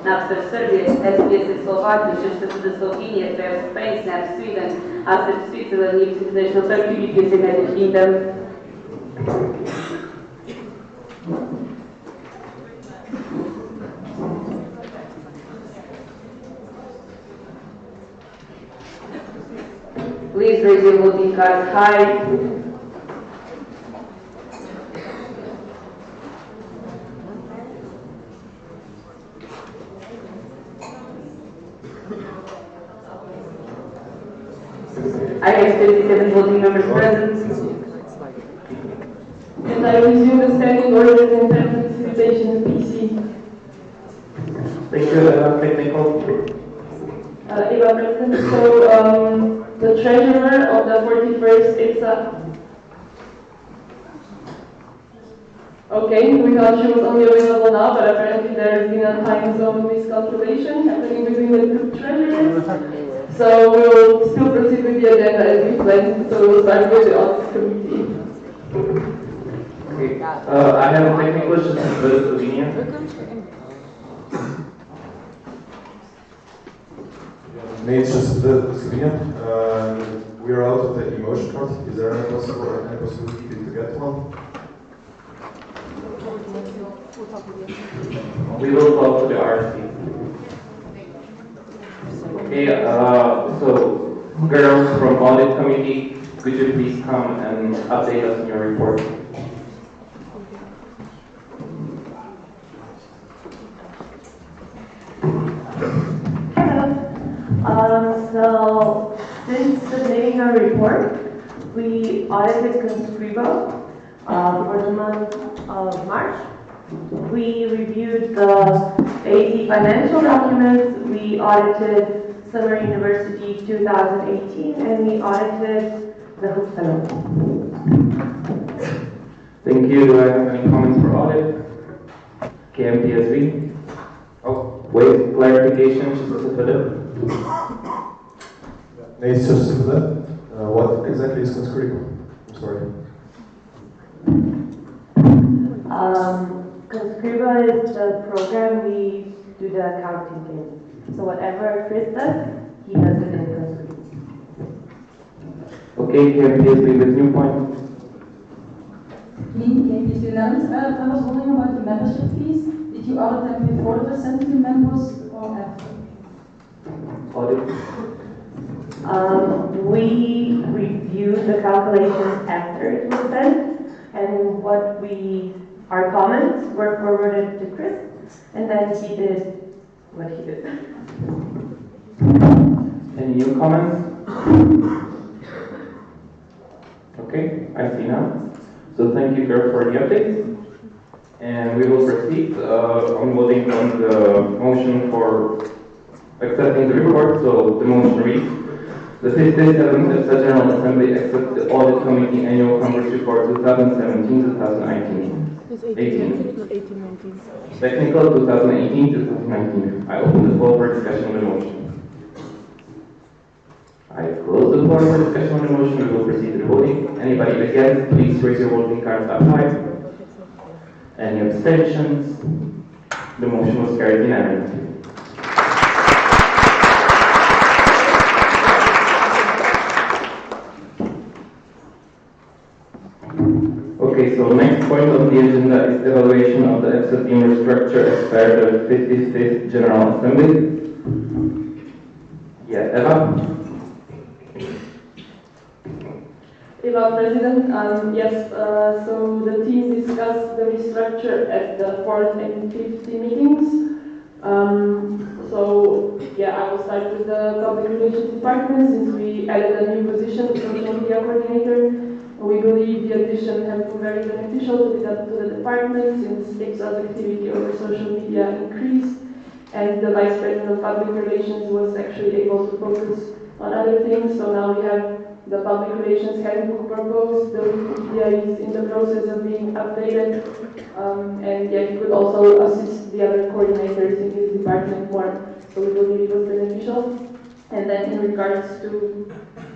after Serbia, SPS in Slovakia, just as the Slovenia, to have Spain, snap Sweden, after Switzerland, its international activities in the Kingdom. Please raise your voting cards high. I have 37 voting members present. And I resume the standing orders and participation in PC. Thank you, technical. Eva President, so the treasurer of the 41st EPSA. Okay, we thought she was only available now, but apparently there has been a time zone miscalculation happening between the two treasurers. So we will still proceed with the agenda as we planned, so we will start with the audit committee. Okay, I have a technical question for Slovenia. It's just Slovenia. We are out of the emotion card. Is there any possibility to get one? We will talk to the RC. Okay, so girls from audit committee, could you please come and update us on your report? So, since submitting our report, we audited Conscribo for the month of March. We reviewed the AZ financial documents, we audited Summer University 2018, and we audited the Hook Fellow. Thank you. Do I have any comments for audit? KMPSV? Oh, wait, clarification, Sofia. It's just what exactly is Conscribo? I'm sorry. Conscribo is the program we do the accounting in. So whatever Chris does, he does it in Conscribo. Okay, KMPSV with new point. KMPSV Netherlands. I was wondering about the membership fees. Did you audit them before the sent to members or after? Audit. We reviewed the calculations after it was sent, and our comments were forwarded to Chris, and then he did what he did. Any new comments? Okay, I see now. So thank you, Kurt, for the updates. And we will proceed on voting on the motion for accepting the report. So the motion reads: the 57th EPSA General Assembly accepts the Audit Committee Annual Congress Report 2017-2018. 18. Technical 2018-2019. I open the floor for discussion on the motion. I close the floor for discussion on the motion. We will proceed to the voting. Anybody against, please raise your voting cards up high. Any abstentions? The motion was carried unanimously. Okay, so next point on the agenda is evaluation of the EPSA team restructure as per the 55th General Assembly. Yeah, Eva? Eva President, yes, so the team discussed the restructure at the 4th and 5th meetings. I will start with the Public Relations Department since we added a new position, Social Media Coordinator. We believe the addition has been very beneficial to the department since EPSA's activity over social media increased and the Vice President of Public Relations was actually able to focus on other things. So now we have the Public Relations Handbook proposed, the Wikipedia is in the process of being updated, and he could also assist the other coordinators in his department more. So we believe it was beneficial. And then in regards to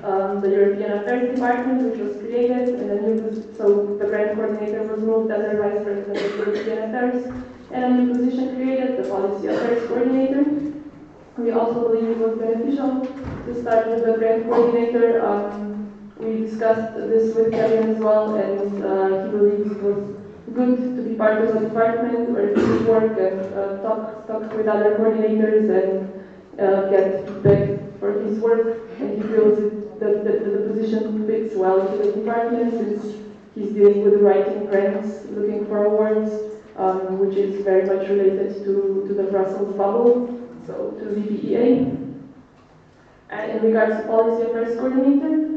the European Affairs Department, which was created, and so the brand coordinator was moved as our Vice President of European Affairs, and a new position created, the Policy Affairs Coordinator. we also believe it was beneficial to start with the grant coordinator. We discussed this with Kevin as well, and he believes it was good to be part of a department where he could work and talk with other coordinators and get feedback for his work. And he feels that the position fits well into the department since he's dealing with writing grants, looking for awards, which is very much related to the Brussels bubble, so to the BEA. And in regards to policy affairs coordinator,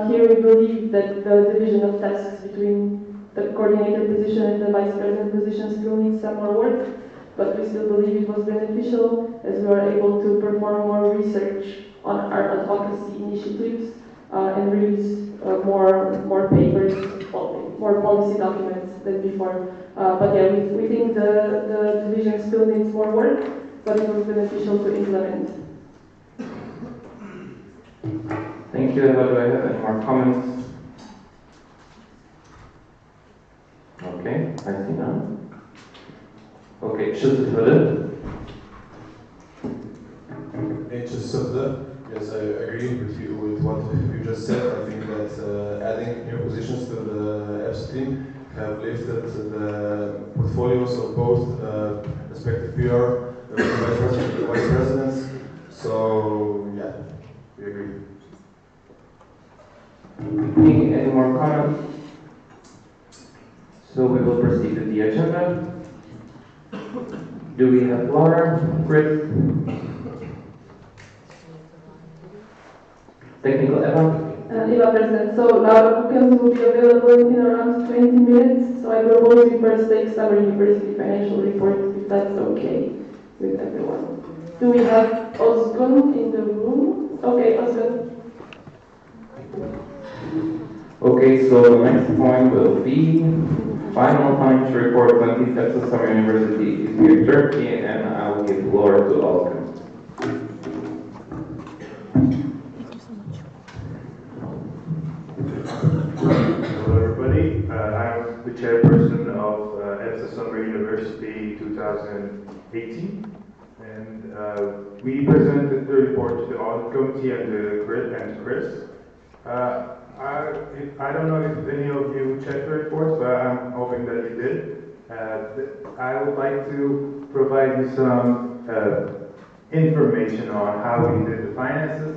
here we believe that the division of tasks between the coordinator position and the vice president position still needs some more work, but we still believe it was beneficial as we were able to perform more research on our advocacy initiatives and release more papers, more policy documents than before. But yeah, we think the division still needs more work, but it was beneficial to implement. Thank you. Eva, do I have any more comments? Okay, I see none. Okay, Schütze-Fölle. Yes, I agree with you with what you just said. I think that adding new positions to the EPSA team have lifted the portfolios of both respective PR, the vice president and the vice presidents. So yeah, we agree. Any more comments? So we will proceed with the agenda. Do we have Laura, Chris? Technical Eva? Eva, President. So Laura Bookens will be available in around 20 minutes. So I propose we first take Summer University financial report, if that's okay with everyone. Do we have Ozgun in the room? Okay, Ozgun. Okay, so the next point will be final financial report on the EPSA Summer University is here in Turkey, and I will give the floor to Ozgun. Hello everybody, I'm the chairperson of EPSA Summer University 2018, and we presented the report to the audit committee and Chris. I don't know if any of you checked the reports, but I'm hoping that you did. I would like to provide you some information on how we did the finances.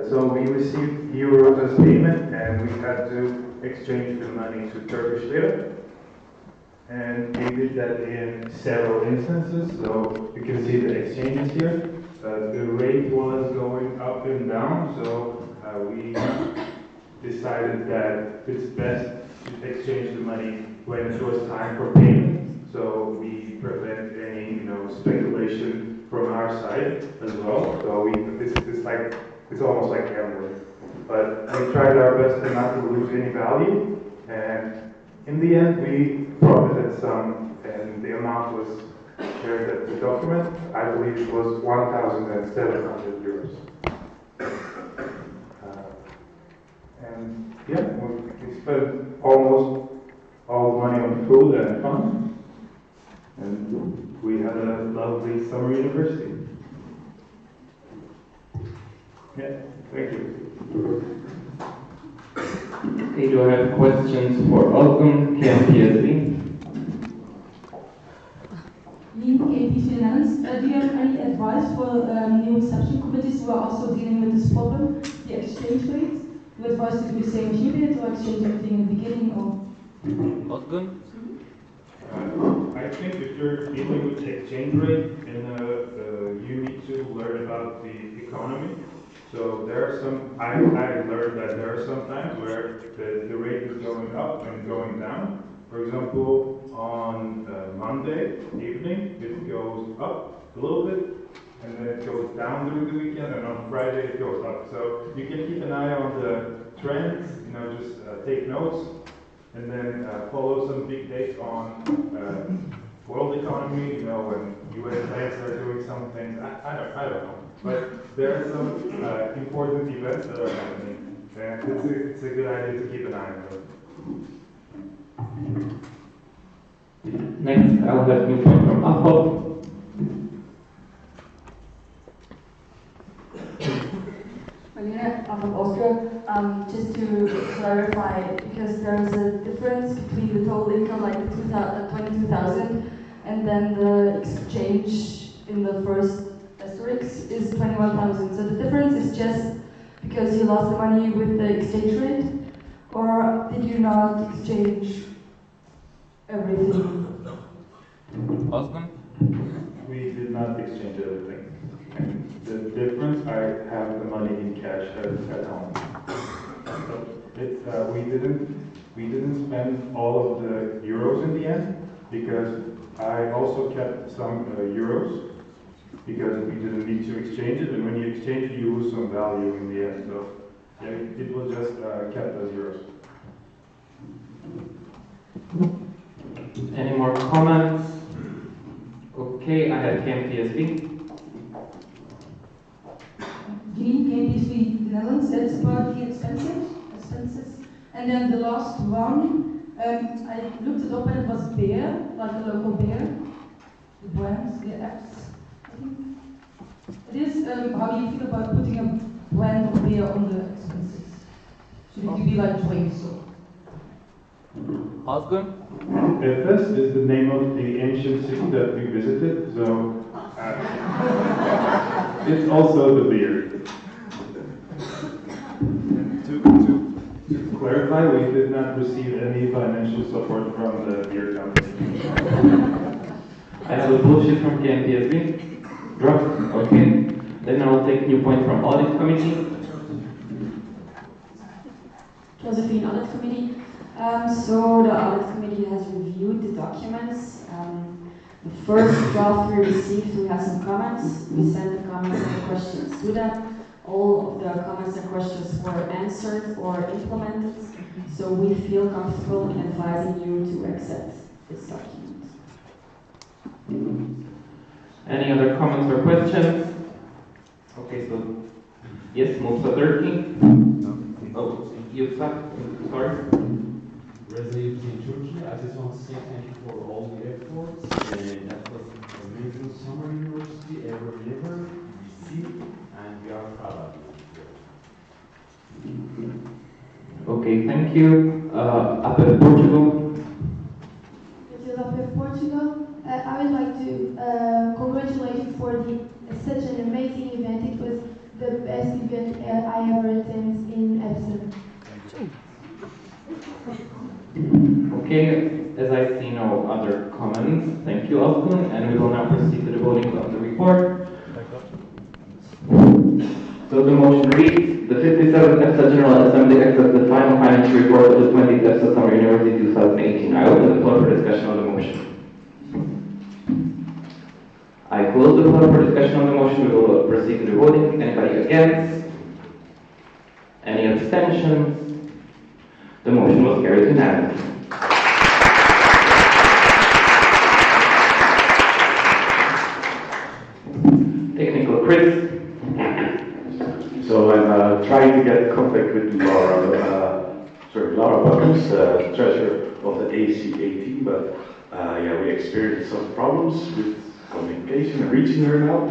So we received euros as payment, and we had to exchange the money to Turkish lira. And we did that in several instances, so you can see the exchanges here. The rate was going up and down, so we decided that it's best to exchange the money when it was time for payment, so we prevent any, speculation from our side as well. So it's almost like gambling, but we tried our best to not to lose any value, and in the end we profited some, and the amount was shared at the document. I believe it was 1,700 euros. And yeah, we spent almost all the money on food and fun, and we had a lovely summer university. Yeah, thank you. Okay, do I have questions for Ozgun, KMPSB? Lead AP Finance, do you have any advice for new reception committees who are also dealing with this problem, the exchange rate? Do you advise to do the same as you did, or exchange everything in the beginning, or? Ozgun? I think if you're dealing with exchange rate, you need to learn about the economy. So there are some, I learned that there are some times where the rate is going up and going down. For example, on Monday evening, it goes up a little bit, and then it goes down during the weekend, and on Friday it goes up. So you can keep an eye on the trends, just take notes, and then follow some big dates on world economy, when US banks are doing some things. I don't know. But there are some important events that are happening, and it's a good idea to keep an eye on them. Next, I'll have new point from Aho. behalf of Austria. Just to clarify, because there is a difference between the total income, like 22,000, and then the exchange in the first asterisk is 21,000. So the difference is just because you lost the money with the exchange rate, or did you not exchange everything? Osman? We did not exchange everything. And the difference, I have the money in cash at home. So we didn't spend all of the euros in the end, because I also kept some euros, because we didn't need to exchange it, and when you exchange it, you lose some value in the end. So yeah, it was just kept as euros. Any more comments? Okay, I have KMPSB. Green KMPSB the Netherlands, that's about the expenses. And then the last one, I looked it up and it was beer, like a local beer. The brands, the apps, I think. It is, how do you feel about putting a brand of beer on the expenses? Should it be like drinks or? Osman? Efes is the name of the ancient city that we visited, so it's also the beer. To clarify, we did not receive any financial support from the beer company. I have a bullshit from KMPSB. Drop. Okay. Then I'll take new point from audit committee. Josephine, Audit Committee. So the Audit Committee has reviewed the documents. The first draft we received, we have some comments. We sent the comments and questions to them. All of the comments and questions were answered or implemented. So we feel comfortable in advising you to accept this document. Any other comments or questions? Okay, so yes, move to 13. Oh, EPSA, sorry. Residents in Turkey, I just want to say thank you for all the efforts. That was an amazing summer university ever received, and we are proud of you. Okay, thank you. Apple Portugal. This is Apple Portugal. I would like to congratulate you for such an amazing event. It was the best event I ever attended in EPSA. Okay, as I see no other comments, thank you, Osman, and we will now proceed to the voting on the report. So the motion reads, the 57th EPSA General Assembly accepts the final financial report of the 20th EPSA Summer University 2018. I open the floor for discussion on the motion. I close the floor for discussion on the motion. We will proceed to the voting. Anybody against? Any abstentions? The motion was carried unanimously. Technical Chris. So I'm trying to get in contact with Laura Buckens, treasurer of the ACAT, but yeah, we experienced some problems with communication and reaching her now.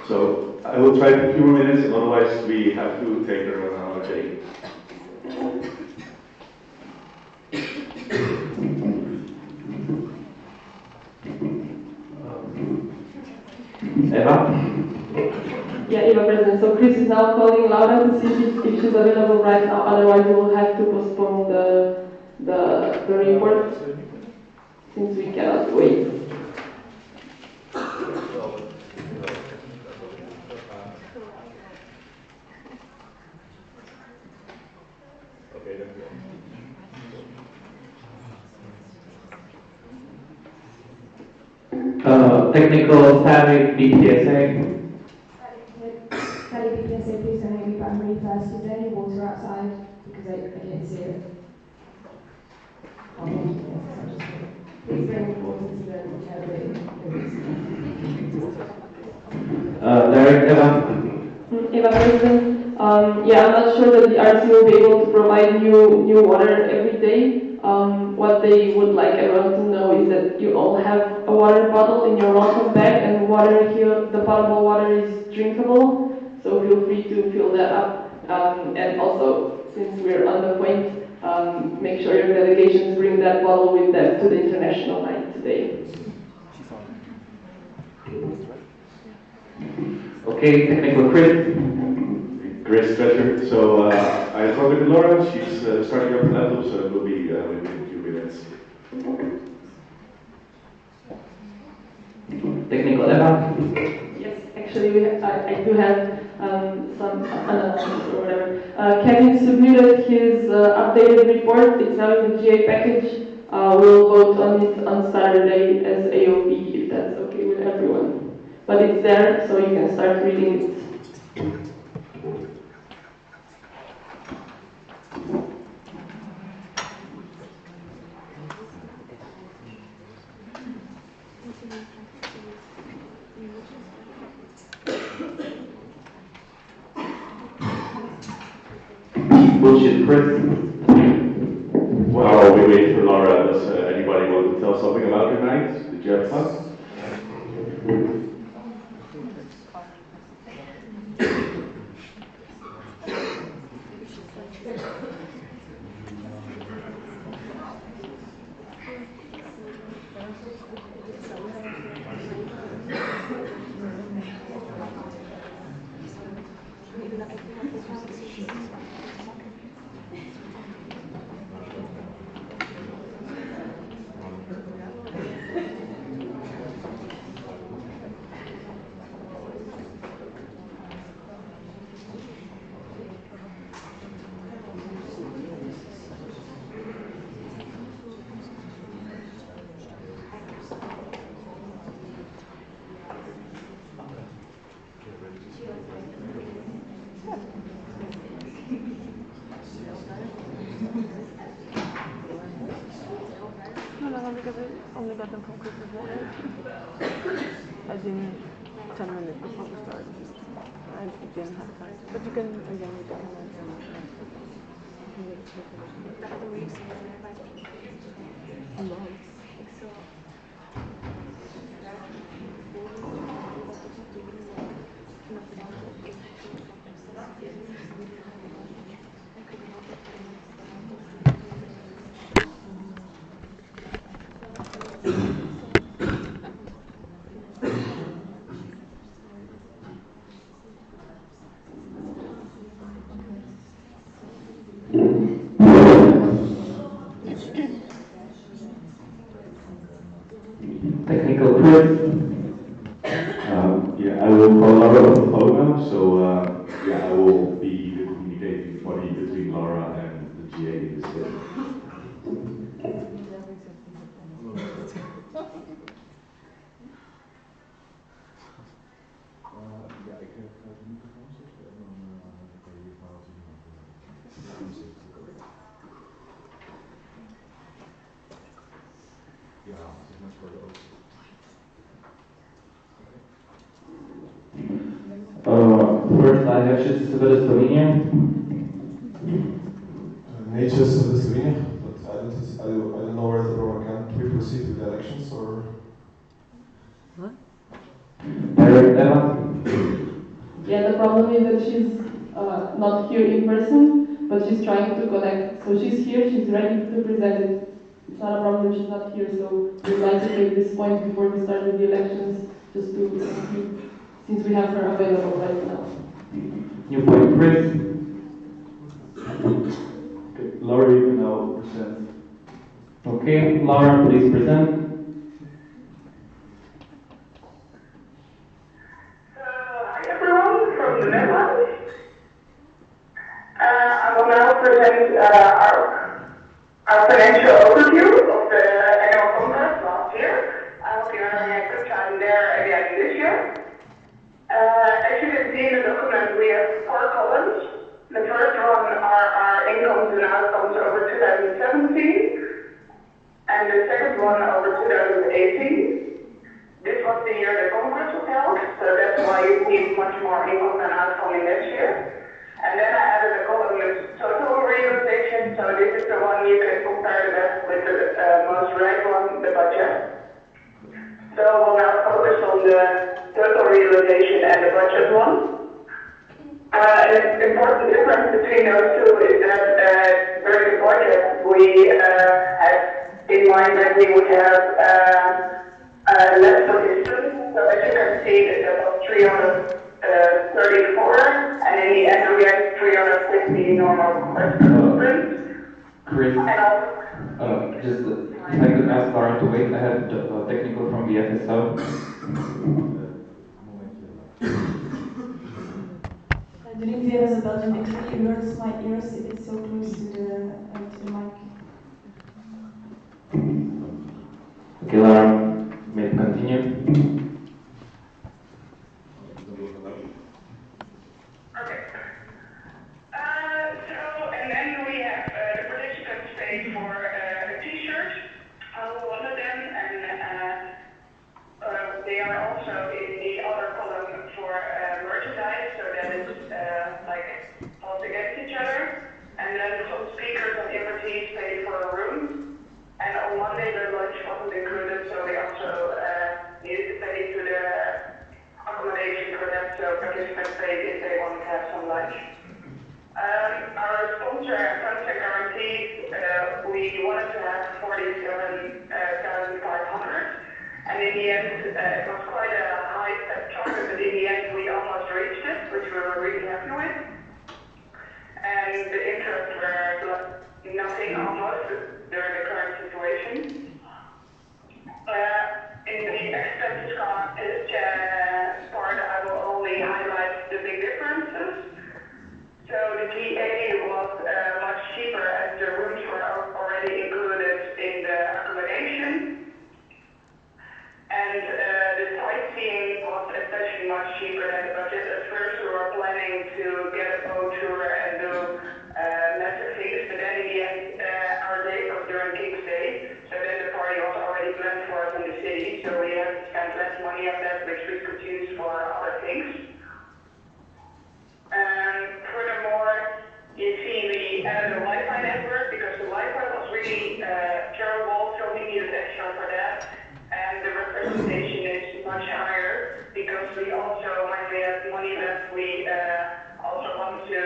So I will try for a few more minutes, otherwise we have to take her on another day. Eva? Yeah, Eva, President. So Chris is now calling Laura to see if she's available right now. Otherwise, we will have to postpone the report since we cannot wait. Technical static BPSA. Static BPSA, please don't have your primary first. Is there any water outside? Because I can't see it. Please bring water to the cavity. Direct Eva. Eva, President. Yeah, I'm not sure that the RC will be able to provide new water every day. What they would like everyone to know is that you all have a water bottle in your welcome bag, and water here, the potable water is drinkable. So So feel free to fill that up. And also, since we're on the point, make sure your delegations bring that bottle with them to the international night today. Okay, technical Chris. Great treasure. So I talked with Laura. She's starting up the laptop, so it will be within a few minutes. Technical Eva. Yes, actually, I do have some announcements or whatever. Kevin submitted his updated report. It's now in the GA package. We'll vote on it on Saturday as AOP, if that's okay with everyone. But it's there, so you can start reading it. Bullshit Chris. While we wait for Laura, does anybody want to tell something about your night? Did you have fun? Only got them from Christmas morning. As in 10 minutes before we started. I didn't have time. But you can, again, we can Technical Chris. Yeah, I will call Laura on the phone now, so yeah, I will be the communicating body between Laura and the GA in this case. First, I have just submitted Slovenia. Nature's of Slovenia, but I don't know where the problem can we proceed with the elections or. What? Eva. Yeah, the problem is that she's not here in person, but she's trying to connect. So she's here, she's ready to present it. It's not a problem that she's not here, so we'd like to take this point before we start with the elections, just to since we have her available right now. New point, Chris. Okay, Laura, you can now present. Okay, Laura, please present. Hi everyone from the Netherlands. I will now present our financial overview of the annual congress last year. I hope you had a good time there again this year. As you can see in the document, we have 4 columns. The first one are our incomes and outcomes over 2017, and the second one over 2018. This was the year the Congress was held, so that's why you see much more income and outcome in this year. And then I added a column with total realization, so this is the one you can compare the best with the most right one, the budget. So we'll now focus on the total realization and the budget one. An important difference between those two is that during the budget we had in mind that we would have less participants. So as you can see, that was 334, and in the end we had 350 normal participants. Chris, just if I could ask Lauren to wait, I have technical from the EPSA. During the years about the victory, it hurts my ears. It's so close to the mic. Okay, Lauren, may continue. Okay. And then we have the participants pay for a t-shirt, one of them, and they are also in the other column for merchandise, so that is like both against each other. And then some speakers and invitees pay for a room. And on Monday the lunch wasn't included, so we also needed to pay to the accommodation for them, so participants paid if they wanted to have some lunch. Our sponsor and funds and guarantees, we wanted to have 47,500, and in the end it was quite a high step target, but in the end we almost reached it, which we were really happy with. And the interest were nothing almost during the current situation. In the expenses part, I will only highlight the big differences. So the GA was much cheaper as the rooms were already included in the accommodation. And the sightseeing was especially much cheaper than the budget. At first we were planning to get a boat tour and do massive things, but then in the end our day was during King's Day, so then the party was already planned for us in the city, so we had to spend less money on that, which we could use for other things. Furthermore, you see we added a Wi-Fi network because the Wi-Fi was really terrible, so we needed extra for that. And the representation is much higher because we also, when we have money left, we also want to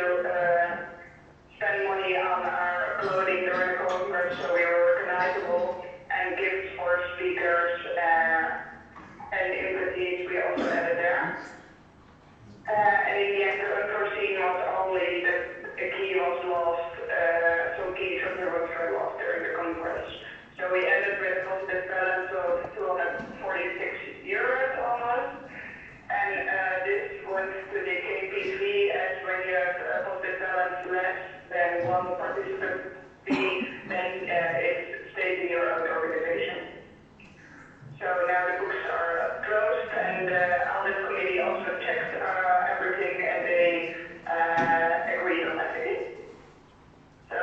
spend money on our clothing during the conference, so we were recognizable, and gifts for speakers and invitees we also added there. And in the end, the unforeseen was only that a key was lost, some keys from the rooms were lost during the conference. So we ended with a positive balance of 246 euros almost. And this went to the KPV as when you have a positive balance less than one participant fee, then it stays in your own organization. So now the books are closed, and audit committee also checked everything, and they agreed on everything. So,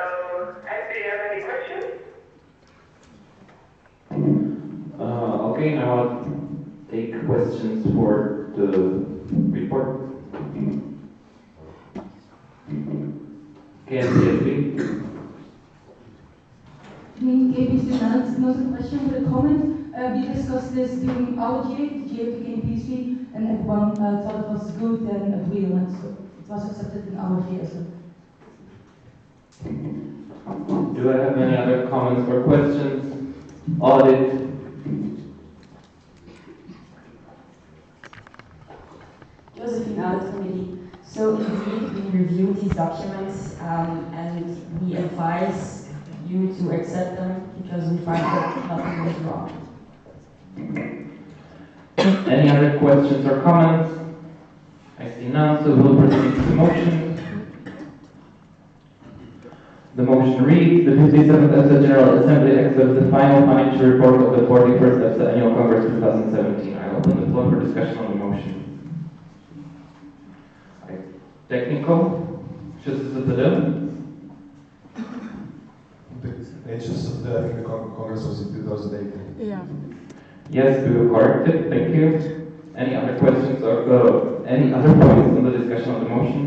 do you have any questions? Okay, now I'll take questions for the report. KPSB. Not a question, but a comment. We discussed this during our GA, the GA to KPSB, and everyone thought it was good and agreed on it, so it was accepted in our GA as well. Do I have any other comments or questions? Audit. Josephine, Audit Committee. So indeed, we reviewed these documents and we advise you to accept them because we find that nothing was wrong. Any other questions or comments? I see none, so we'll proceed to the motion. The motion reads, the 57th EPSA General Assembly accepts the final financial report of the 41st EPSA Annual Congress 2017. I open the floor for discussion on the motion. Technical? The Congress was in 2018. Yeah. Yes, we will correct it. Thank you. Any other questions or any other points on the discussion on the motion?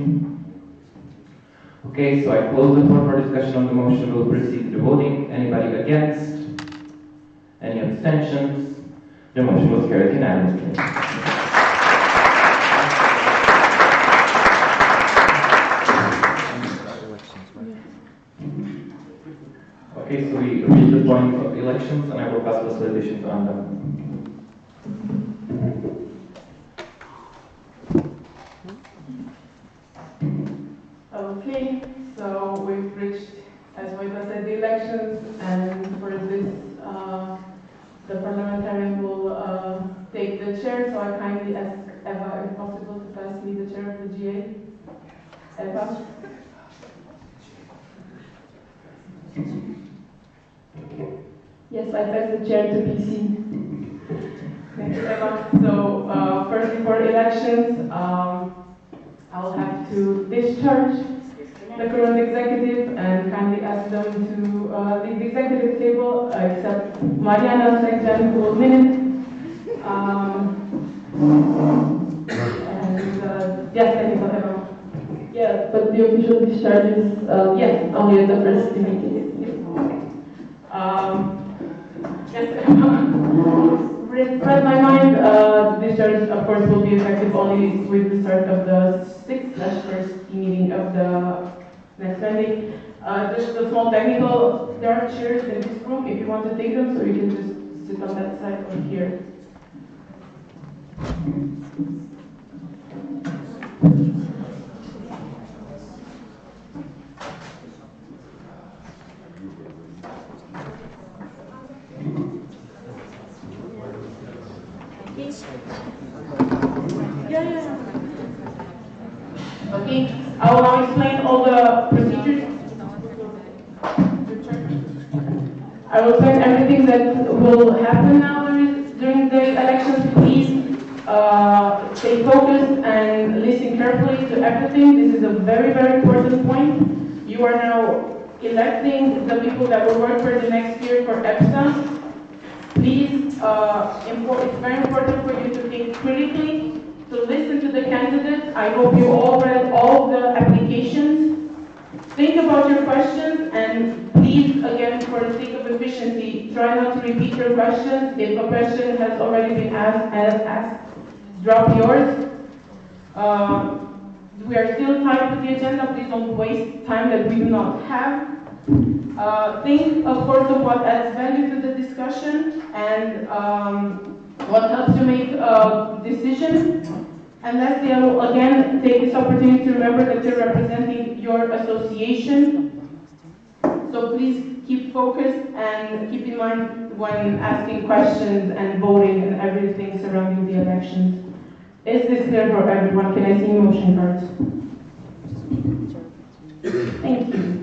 Okay, so I close the floor for discussion on the motion. We'll proceed to the voting. Anybody against? Any abstentions? The motion was carried unanimously. additions on them. Okay, so we've reached, as Moita said, the elections, and for this, the parliamentarian will take the chair, so I kindly ask Eva, if possible, to pass me the chair of the GA. Eva? Yes, I pass the chair to PC. Thank you, Eva. So, first, before elections, I'll have to discharge the current executive and kindly ask them to leave the executive table, except Mariana Sekjan, who will minute. Yes, technical Eva. Yeah, but the official discharge is, yes, only at the first meeting. Yes, read my mind. Discharge, of course, will be effective only with the start of the 6th/1st meeting of the next Monday. Just a small technical, there are chairs in this room if you want to take them, so you can just sit on that side or here. Okay, I will now explain all the procedures. I will explain everything that will happen now during the elections. Please stay focused and listen carefully to everything. This is a very, very important point. You are now electing the people that will work for the next year for EPSA. Please, it's very important for you to think critically, to listen to the candidates. I hope you all read all the applications. Think about your questions, and please, again, for the sake of efficiency, try not to repeat your questions. If a question has already been asked, drop yours. We are still tied to the agenda. Please don't waste time that we do not have. Think, of course, of what adds value to the discussion and what helps you make a decision. And lastly, I will again take this opportunity to remember that you're representing your association. So please keep focused and keep in mind when asking questions and voting and everything surrounding the elections. Is this clear for everyone? Can I see motion cards? Thank you.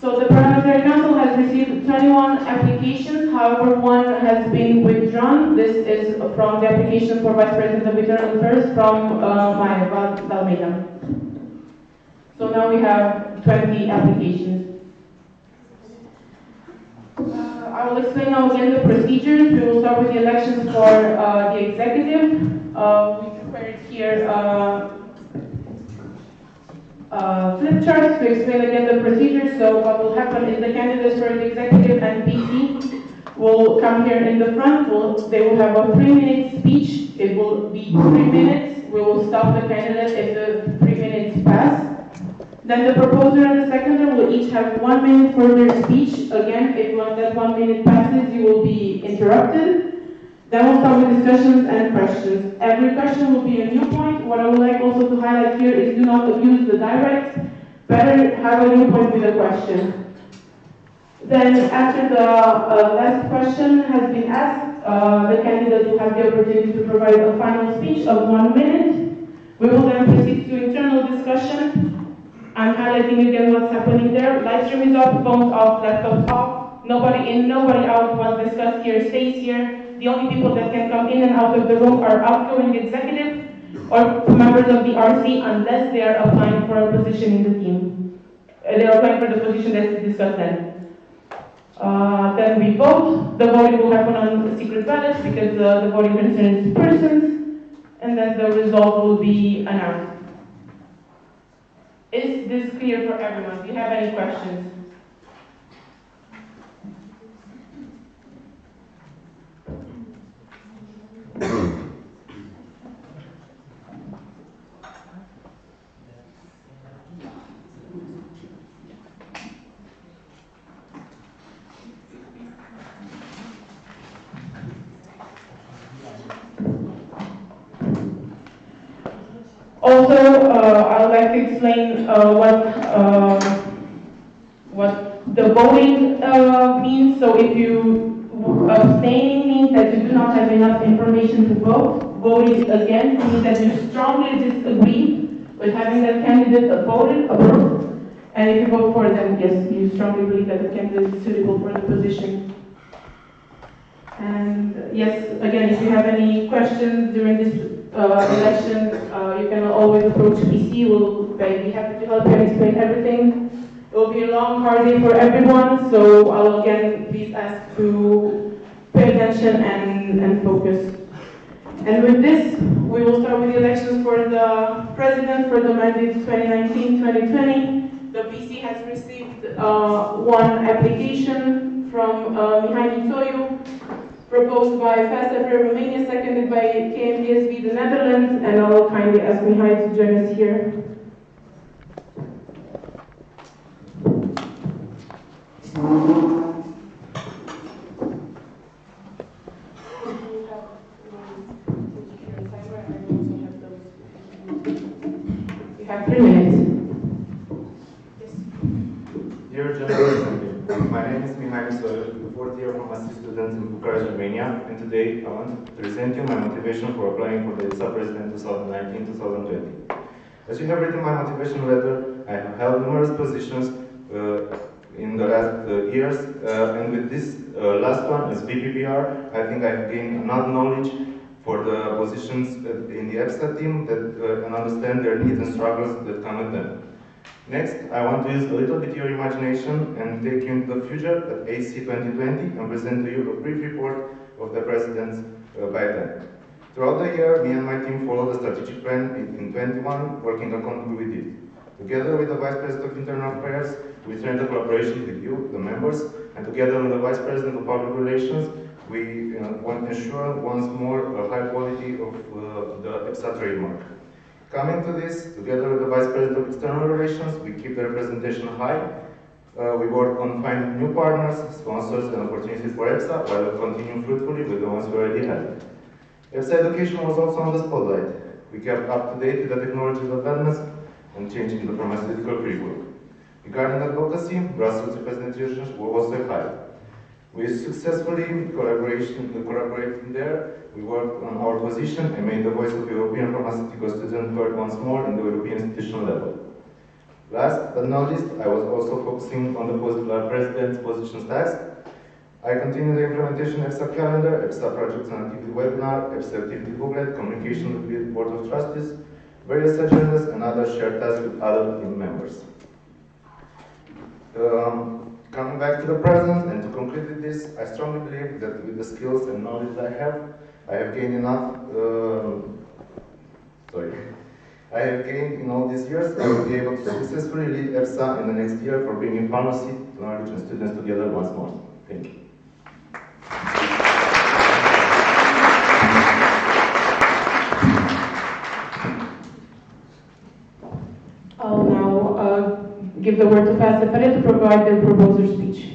So the Parliamentary Council has received 21 applications, however, one has been withdrawn. This is from the application for Vice President of Internal Affairs from Maya Dalmeda. So now we have 20 applications. I will explain now again the procedures. We will start with the elections for the executive. We prepared here flip charts to explain again the procedure. So what will happen is the candidates for the executive and PC will come here in the front. They will have a 3-minute speech. It will be 3 minutes. We will stop the candidate if the 3 minutes pass. Then the proposer and the seconder will each have 1 minute for their speech. Again, if that 1 minute passes, you will be interrupted. Then we'll start with discussions and questions. Every question will be a new point. What I would like also to highlight here is do not abuse the direct. Better have a new point with a question. Then after the last question has been asked, the candidate will have the opportunity to provide a final speech of 1 minute. We will then proceed to internal discussion. I'm highlighting again what's happening there. Live stream is off, phones off, laptops off. Nobody in, nobody out. What's discussed here stays here. The only people that can come in and out of the room are outgoing executive or members of the RC unless they are applying for a position in the team. They are applying for the position that's discussed then. Then we vote. The voting will happen on secret ballots because the voting concerns persons, and then the result will be announced. Is this clear for everyone? Do you have any questions? like to explain what the voting means. So if you abstaining means that you do not have enough information to vote. Voting against means that you strongly disagree with having that candidate approved. And if you vote for them, yes, you strongly believe that the candidate is suitable for the position. And yes, again, if you have any questions during this election, you can always approach PC. We'll be happy to help you and explain everything. It will be a long, hard day for everyone, so I'll again please ask to pay attention and focus. And with this, we will start with the elections for the president for the mandate 2019-2020. The PC has received one application from Mihai Mitsoiu, proposed by FAST-FR Romania, seconded by KMPSV the Netherlands, and I'll kindly ask Mihai to join us here. You have 3 minutes. Dear General Assembly, my name is Mihai Mitsoiu, a fourth-year pharmacy student in Bucharest, Romania, and today I want to present you my motivation for applying for the EPSA President 2019-2020. As you have read in my motivation letter, I have held numerous positions in the last years, and with this last one as BPPR, I think I have gained enough knowledge for the positions in the EPSA team and understand their needs and struggles that come with them. Next, I want to use a little bit your imagination and take you into the future at AC 2020 and present to you a brief report of the President's by then. Throughout the year, me and my team followed the strategic plan in 21, working according with it. Together with the Vice President of Internal Affairs, we trained the collaboration with you, the members, and together with the Vice President of Public Relations, we want to ensure once more a high quality of the EPSA trademark. Coming to this, together with the Vice President of External Relations, we keep the representation high. We work on finding new partners, sponsors, and opportunities for EPSA, while we continue fruitfully with the ones we already had. EPSA education was also on the spotlight. We kept up to date with the technological developments and changing the pharmaceutical curriculum. Regarding advocacy, grassroots representation was also high. We successfully collaborated there. We worked on our position and made the voice of European pharmaceutical students heard once more in the European institutional level. Last but not least, I was also focusing on the President's positions task. I continued the implementation of EPSA calendar, EPSA projects and activity webinar, EPSA activity booklet, communication with the Board of Trustees, various agendas, and other shared tasks with other team members. Coming back to the present and to conclude with this, I strongly believe that with the skills and knowledge I have gained enough. I have gained in all these years. I will be able to successfully lead EPSA in the next year for bringing pharmacy, knowledge, and students together once more. Thank you. I'll now give the word to Pastor Pere to provide the proposer speech.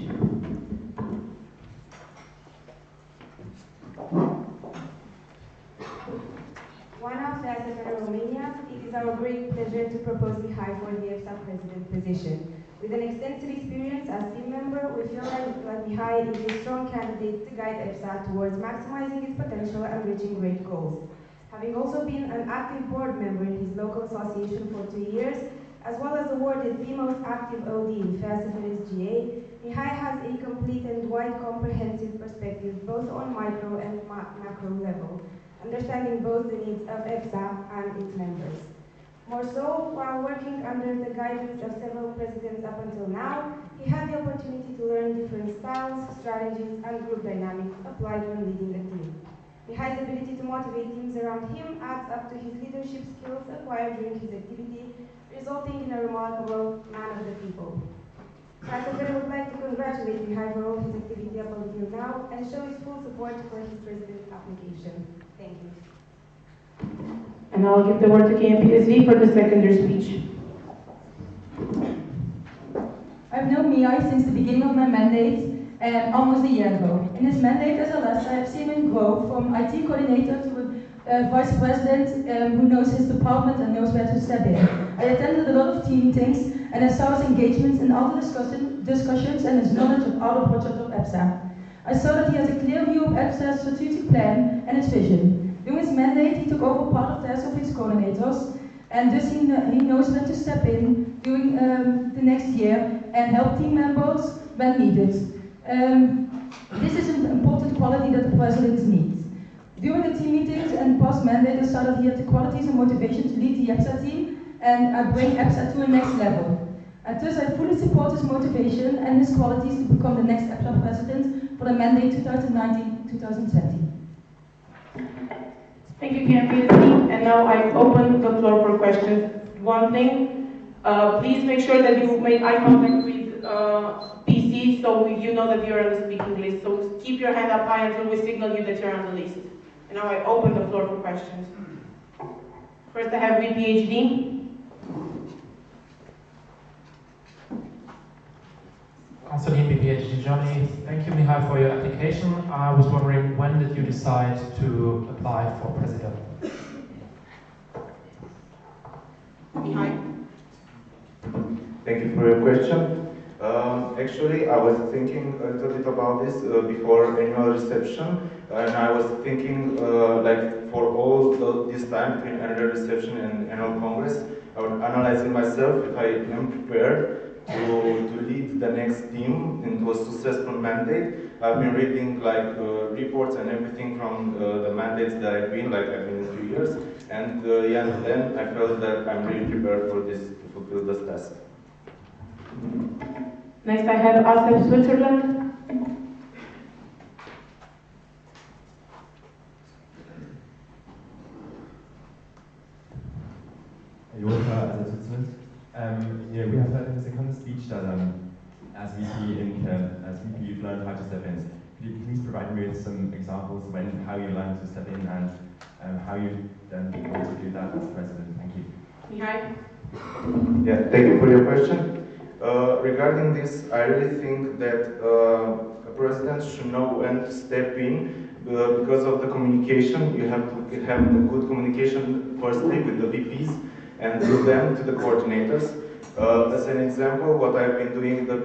Romania, it is our great pleasure to propose Mihai for the EPSA President position. With an extensive experience as team member, we feel like Mihai is a strong candidate to guide EPSA towards maximizing its potential and reaching great goals. Having also been an active board member in his local association for 2 years, as well as awarded the most active OD in FAST-FR's GA, Mihai has a complete and wide comprehensive perspective both on micro and macro level, understanding both the needs of EPSA and its members. More so, while working under the guidance of several presidents up until now, he had the opportunity to learn different styles, strategies, and group dynamics applied when leading a team. Mihai's ability to motivate teams around him adds up to his leadership skills acquired during his activity, resulting in a remarkable man of the people. FAST-FR would like to congratulate Mihai for all his activity up until now and show his full support for his president application. Thank you. And I'll give the word to KMPSV for the secondary speech. I've known Mihai since the beginning of my mandate almost a year ago. In his mandate as a LS, I have seen him grow from IT coordinator to a vice president who knows his department and knows where to step in. I attended a lot of team meetings and I saw his engagement in all the discussions and his knowledge of all the projects of EPSA. I saw that he has a clear view of EPSA's strategic plan and its vision. During his mandate, he took over part of tasks of his coordinators, and thus he knows when to step in during the next year and help team members when needed. This is an important quality that the president needs. During the team meetings and past mandate, I saw that he had the qualities and motivation to lead the EPSA team and bring EPSA to a next level. And thus I fully support his motivation and his qualities to become the next EPSA president for the mandate 2019-2020. Thank you, PMPSC. And now I open the floor for questions. One thing, please make sure that you make eye contact with PC so you know that you're on the speaking list. So keep your hand up high until we signal you that you're on the list. And now I open the floor for questions. First I have with PhD. Constantine, PhD Johnny. Thank you, Mihai, for your application. I was wondering, when did you decide to apply for president? Mihai. Thank you for your question. Actually, I was thinking a little bit about this before annual reception, and I was thinking like for all this time between annual reception and annual congress, I was analyzing myself if I am prepared to lead the next team into a successful mandate. I've been reading like reports and everything from the mandates that I've been in 3 years, and yeah, then I felt that I'm really prepared for this, to fulfill this task. Next I have Asep, Switzerland. Jota, as a Switzerland. Yeah, we have heard in the second speech that as VP you've learned how to step in. Could you please provide me with some examples of how you learned to step in and how you then want to do that as president? Thank you. Mihai. Yeah, thank you for your question. Regarding this, I really think that a president should know when to step in because of the communication. You have to have a good communication firstly with the VPs and with them to the coordinators. As an example, what I've been doing in the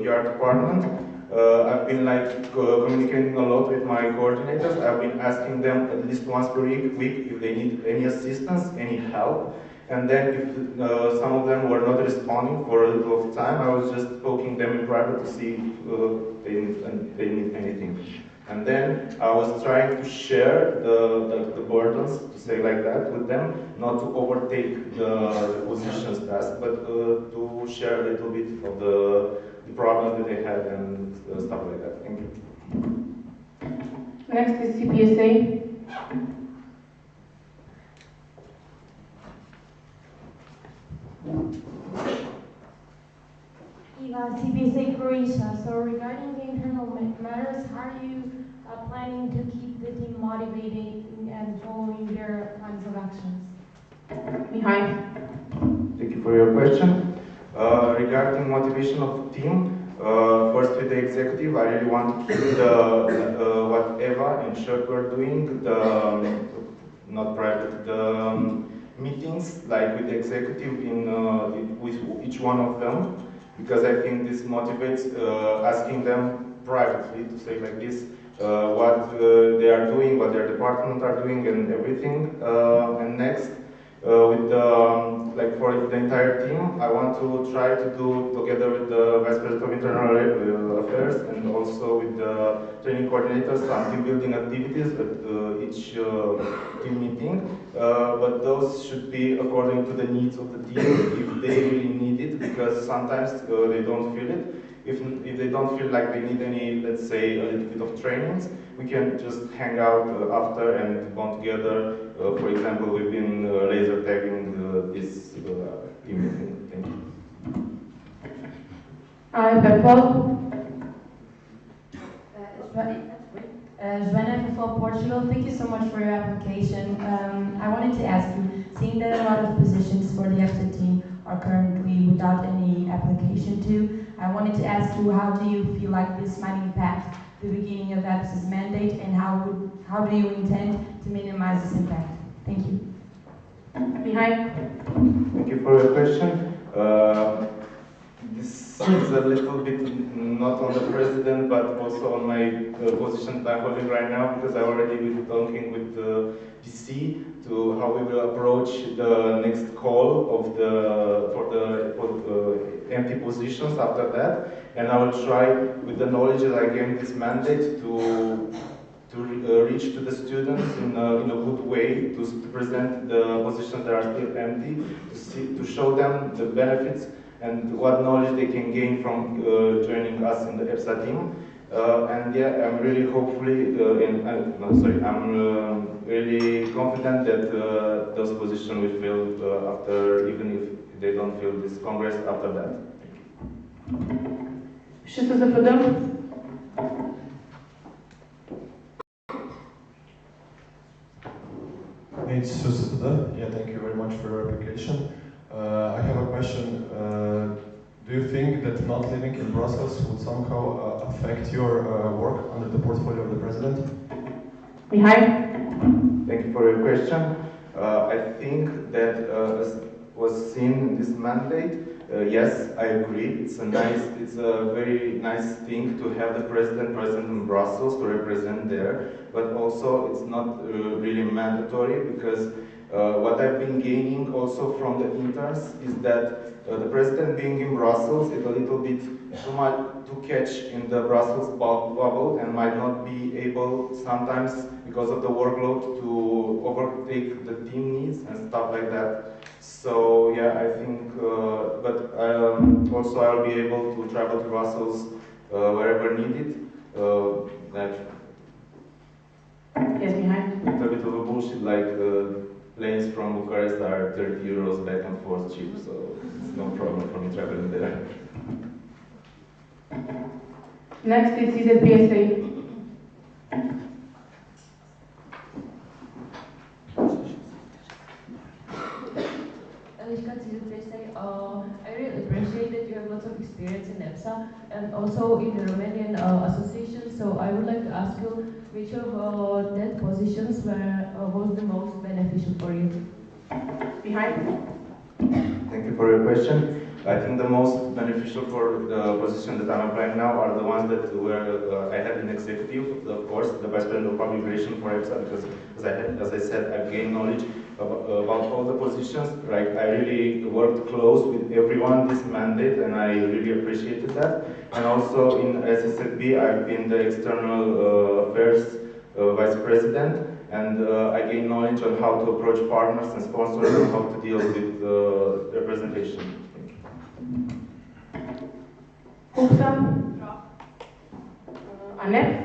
PR department, I've been communicating a lot with my coordinators. I've been asking them at least once per week if they need any assistance, any help. And then if some of them were not responding for a little of time, I was just poking them in private to see if they need anything. And then I was trying to share the burdens, to say like that, with them, not to overtake the position's task, but to share a little bit of the problems that they had and stuff like that. Thank you. Next is CPSA. Eva, CPSA Croatia. So regarding the internal matters, how are you planning to keep the team motivated and following their plans of actions? Mihai. Thank you for your question. Regarding motivation of the team, first with the executive, I really want to keep what Eva and Shirk were doing, not private, meetings, like with the executive with each one of them, because I think this motivates asking them privately, to say like this, what they are doing, what their department are doing, and everything. And next, with for the entire team, I want to try to do together with the Vice President of Internal Affairs and also with the training coordinators some team building activities at each team meeting. But those should be according to the needs of the team if they really need it, because sometimes they don't feel it. If they don't feel like they need any, let's say, a little bit of trainings, we can just hang out after and bond together. For example, we've been laser tagging this team meeting. Thank you. Paul. Joanna from Portugal, thank you so much for your application. I wanted to ask you, seeing that a lot of positions for the EPSA team are currently without any application to, I wanted to ask you, how do you feel like this might impact the beginning of EPSA's mandate, and how do you intend to minimize this impact? Thank you. Mihai? Thank you for your question. This is a little bit not on the president, but also on my position that I'm holding right now, because I already been talking with the DC to how we will approach the next call of for the empty positions after that, and I will try with the knowledge that I gained this mandate to reach to the students in a good way, to present the positions that are still empty, to show them the benefits and what knowledge they can gain from joining us in the EPSA team. And yeah, I'm really I'm really confident that those positions will fill after, even if they don't fill this Congress after that. It's Sofia. Yeah, thank you very much for your application. I have a question. Do you think that not living in Brussels would somehow affect your work under the portfolio of the president? Mihai? Thank you for your question. I think that as was seen in this mandate, yes, I agree. It's a very nice thing to have the president present in Brussels to represent there, but also it's not really mandatory, because what I've been gaining also from the interns is that the president being in Brussels is a little bit too much to catch in the Brussels bubble, and might not be able sometimes, because of the workload, to overtake the team needs and stuff like that. So yeah, I think, but also I'll be able to travel to Brussels wherever needed. Like, yes, Mihai? It's a bit of a bullshit, like planes from Bucharest are 30 euros back and forth cheap, so it's no problem for me traveling there. Next is EPSA. I really appreciate that you have lots of experience in EPSA and also in the Romanian association. So I would like to ask you which of that positions was the most beneficial for you? Thank you for your question. I think the most beneficial for the position that I'm applying now are the ones that I had in executive, of course, the Vice President of Public Relations for EPSA, because as I said, I've gained knowledge about all the positions. Like, I really worked close with everyone this mandate, and I really appreciated that. And also in SSFB, I've been the External Affairs Vice President, and I gained knowledge on how to approach partners and sponsors and how to deal with representation. Annette?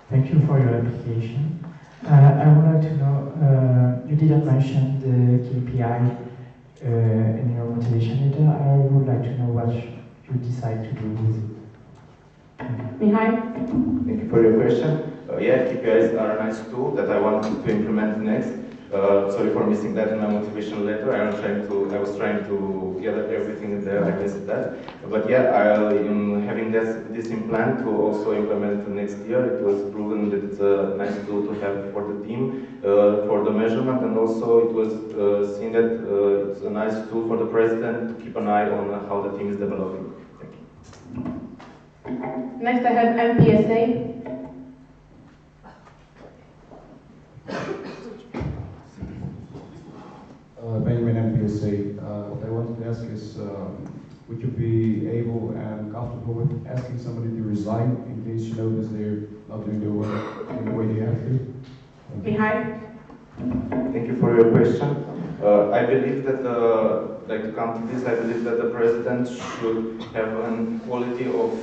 Thank you for your application. I would like to know, you didn't mention the KPI in your motivation letter. I would like to know what you decide to do with it. Mihai? Thank you for your question. Yeah, KPIs are a nice tool that I want to implement next. Sorry for missing that in my motivation letter. I was trying to gather everything in there. I missed that. But yeah, I'm having this in plan to also implement next year. It was proven that it's a nice tool to have for the team, for the measurement, and also it was seen that it's a nice tool for the president to keep an eye on how the team is developing. Thank you. Next I have MPSA. Benjamin MPSA. What I wanted to ask is, would you be able and comfortable with asking somebody to resign in case you notice they're not doing their work in the way they have to? Mihai? Thank you for your question. I believe that, like to come to this, I believe that the president should have an quality of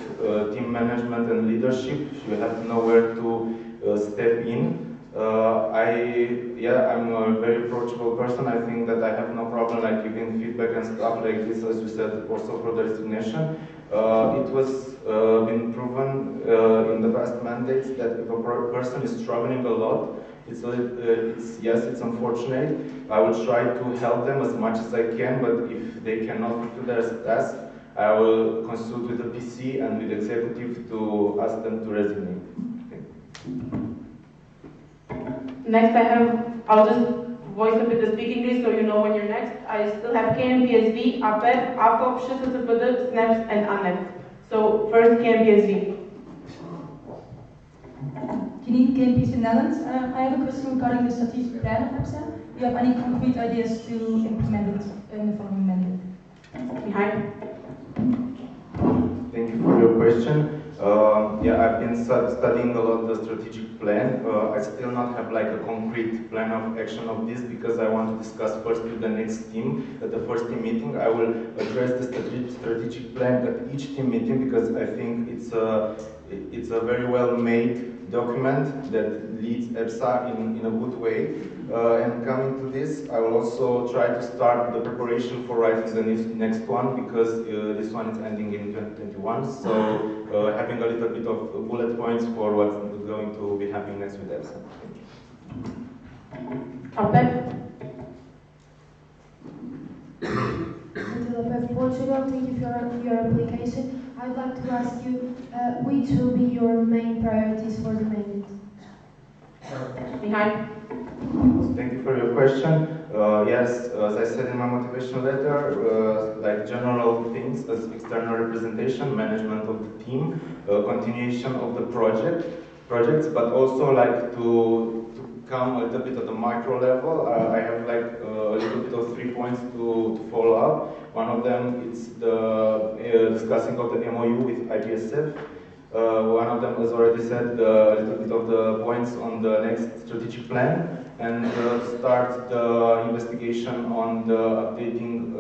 team management and leadership. You have to know where to step in. I'm a very approachable person. I think that I have no problem like giving feedback and stuff like this, as you said, also for the resignation. It was been proven in the past mandates that if a person is struggling a lot It's unfortunate. I will try to help them as much as I can, but if they cannot fulfill their task, I will consult with the PC and with the executive to ask them to resignate. Next I'll just voice a bit the speaking list so you know when you're next. I still have KMPSV, APEP, ACOP, SHSFD, SNAPS, and ANEP. So first KMPSV. Janine, KMPSV Netherlands. I have a question regarding the strategic plan of EPSA. Do you have any concrete ideas to implement it in the following mandate? Behind. Thank you for your question. I've been studying a lot the strategic plan. I still not have like a concrete plan of action of this because I want to discuss first with the next team. At the first team meeting, I will address the strategic plan at each team meeting because I think it's a very well made document that leads EPSA in a good way. And coming to this, I will also try to start the preparation for writing the next one because this one is ending in 2021. So having a little bit of bullet points for what's going to be happening next with EPSA. Portugal, thank you for your application. I'd like to ask you which will be your main priorities for the mandate? Behind. Thank you for your question. Yes, as I said in my motivation letter, like general things as external representation, management of the team, continuation of the projects, but also like to come a little bit at the micro level. I have like a little bit of 3 points to follow up. One of them is the discussing of the MOU with IPSF. One of them, as already said, a little bit of the points on the next strategic plan, and start the investigation on the updating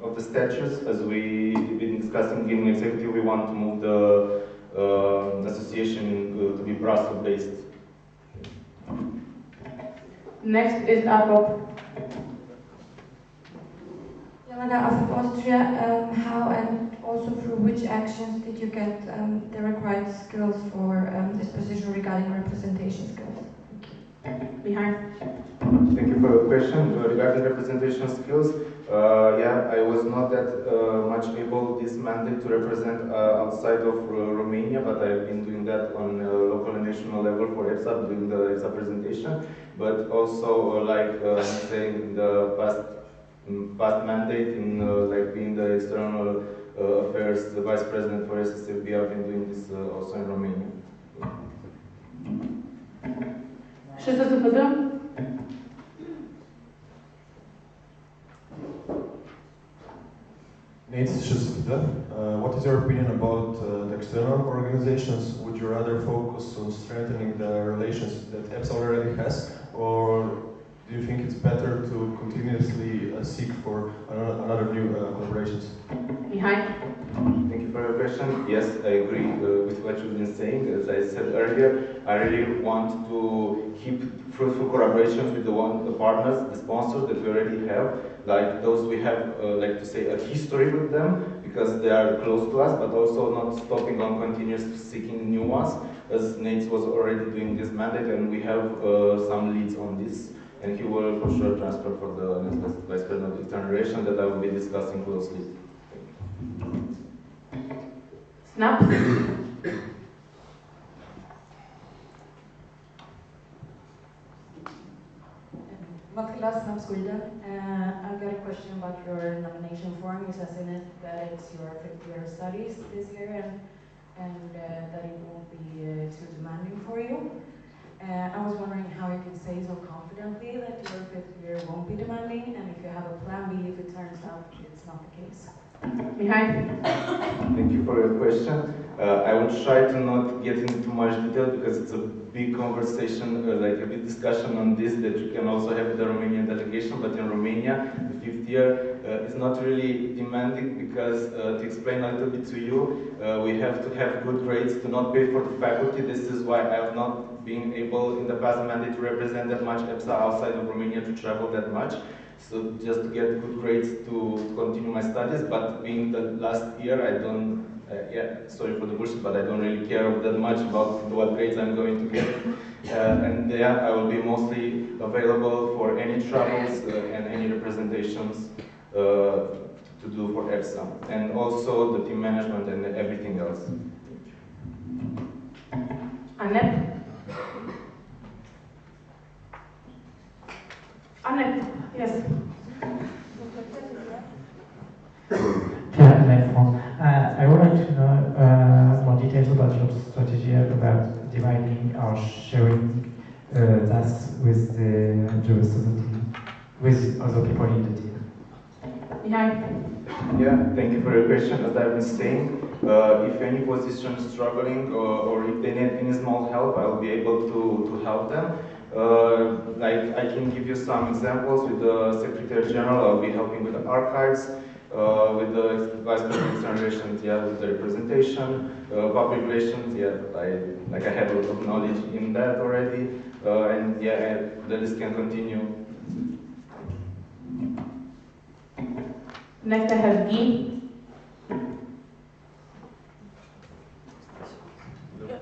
of the statutes. As we've been discussing in executive, we want to move the association to be Brussels-based. Next is ACOP. Yelena, of Austria, how and also through which actions did you get the required skills for this position regarding representation skills? Behind. Thank you for your question. Regarding representation skills, I was not that much able this mandate to represent outside of Romania, but I've been doing that on local and national level for EPSA, doing the EPSA presentation, but also saying in the past mandate in like being the external affairs vice president for SSFB, I've been doing this also in Romania. SHSFD. Nate, what is your opinion about the external organizations? Would you rather focus on strengthening the relations that EPSA already has, or do you think it's better to continuously seek for another new collaborations? Behind. Thank you for your question. Yes, I agree with what you've been saying. As I said earlier, I really want to keep fruitful collaborations with the partners, the sponsors that we already have, like those we have, like to say, a history with them, because they are close to us, but also not stopping on continuously seeking new ones, as Nate was already doing this mandate, and we have some leads on this. And he will for sure transfer for the next vice president of external relations that I will be discussing closely. Snap. Matilda Snapskulda. I've got a question about your nomination form. You says in it that it's your 5th-year studies this year and that it won't be too demanding for you. I was wondering how you can say so confidently that your 5th year won't be demanding, and if you have a plan B if it turns out it's not the case. Behind. Thank you for your question. I will try to not get into too much detail because it's a big conversation, like a big discussion on this that you can also have with the Romanian delegation, but in Romania, the 5th year is not really demanding because, to explain a little bit to you, we have to have good grades to not pay for the faculty. This is why I have not been able in the past mandate to represent that much EPSA outside of Romania, to travel that much. So just to get good grades to continue my studies, but being the last year, I don't, sorry for the bullshit, but I don't really care that much about what grades I'm going to get. And yeah, I will be mostly available for any travels and any representations to do for EPSA, and also the team management and everything else. Annette? Annette, yes. I would like to know more details about your strategy about dividing or sharing tasks with the rest of the team, with other people in the team. Yeah, thank you for your question. As I've been saying, if any position is struggling or if they need any small help, I will be able to help them. Like I can give you some examples. With the Secretary General, I'll be helping with the archives. With the Vice President External Relations, yeah, with the representation, public relations, yeah, I have a lot of knowledge in that already, and yeah, the list can continue. Next I have Guy.